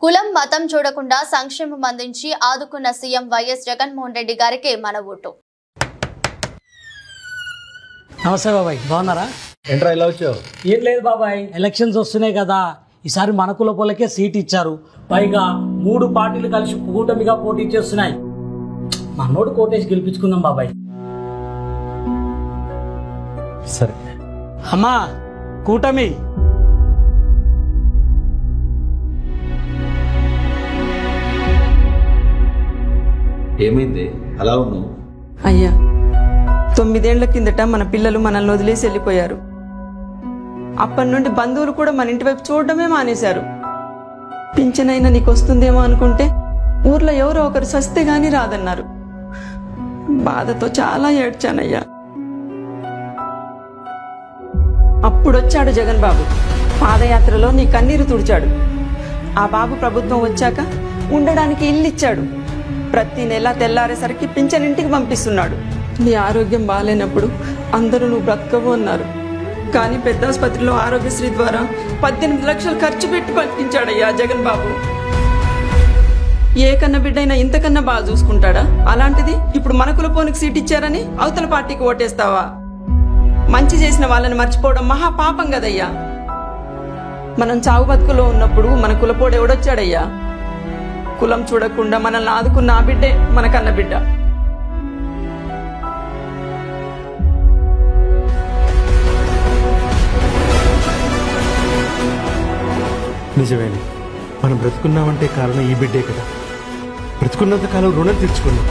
కులం మతం చూడకుండా సంక్షేమం అందించి ఆదుకున్న సీఎం వైఎస్ జగన్మోహన్ రెడ్డి గారికి మన ఓటు. నమస్తే బాబాయ్, బాగున్నారా? ఏంట్రా ఇలా వచ్చావు? ఏం లేదు బాబాయ్, ఎలక్షన్స్ వస్తున్నాయి కదా, ఈసారి మన కులపోలకే సీట్ ఇచ్చారు. పైగా 3 పార్టీలు కలిసి కూటమిగా పోటీ చేస్తున్నాయి. మనోడు కోటేసి గెలిపించుకుందాం బాబాయ్. సరే అమ్మా, కూటమి. ఏమైంది అలా ఉన్నావు? అయ్యా, 9 ఏళ్ల కిందట మన పిల్లలు మనల్ని వదిలేసి వెళ్ళిపోయారు. అప్పటి నుండి బంధువులు కూడా మన ఇంటి వైపు చూడడమే మానేశారు. పింఛనైనా నీకు వస్తుందేమో అనుకుంటే ఊర్లో ఎవరో ఒకరు సస్తే గాని రాదన్నారు. బాధతో చాలా ఏడ్చానయ్యా. అప్పుడొచ్చాడు జగన్ బాబు. పాదయాత్రలో నీ కన్నీరు తుడిచాడు. ఆ బాబు ప్రభుత్వం వచ్చాక ఉండడానికి ఇల్లు ఇచ్చాడు. ప్రతి నెల తెల్లారేసరికి పింఛన్ ఇంటికి పంపిస్తున్నాడు. నీ ఆరోగ్యం బాగాలేనప్పుడు అందరూ నువ్వు బ్రతకవు అన్నారు. కానీ పెద్దాసుపత్రిలో ఆరోగ్యశ్రీ ద్వారా 18 లక్షలు ఖర్చు పెట్టి పంపించాడయ్యా జగన్ బాబు. ఏ కన్న బిడ్డైనా ఇంతకన్నా బాగా చూసుకుంటాడా? అలాంటిది ఇప్పుడు మన కులపోనికి సీట్ ఇచ్చారని అవతల పార్టీకి ఓటేస్తావా? మంచి చేసిన వాళ్ళని మర్చిపోవడం మహా పాపం కదయ్యా. మనం చావు బతుకులో ఉన్నప్పుడు మన కులపోడు ఎవడొచ్చాడయ్యా? కులం చూడకుండా మనల్ని ఆదుకున్న ఆ బిడ్డే మనకన్న బిడ్డ. నిజమేనే, మనం బ్రతుకున్నామంటే కారణం ఈ బిడ్డే కదా. బ్రతుకున్నంత కాలం రుణం తీర్చుకున్నాం.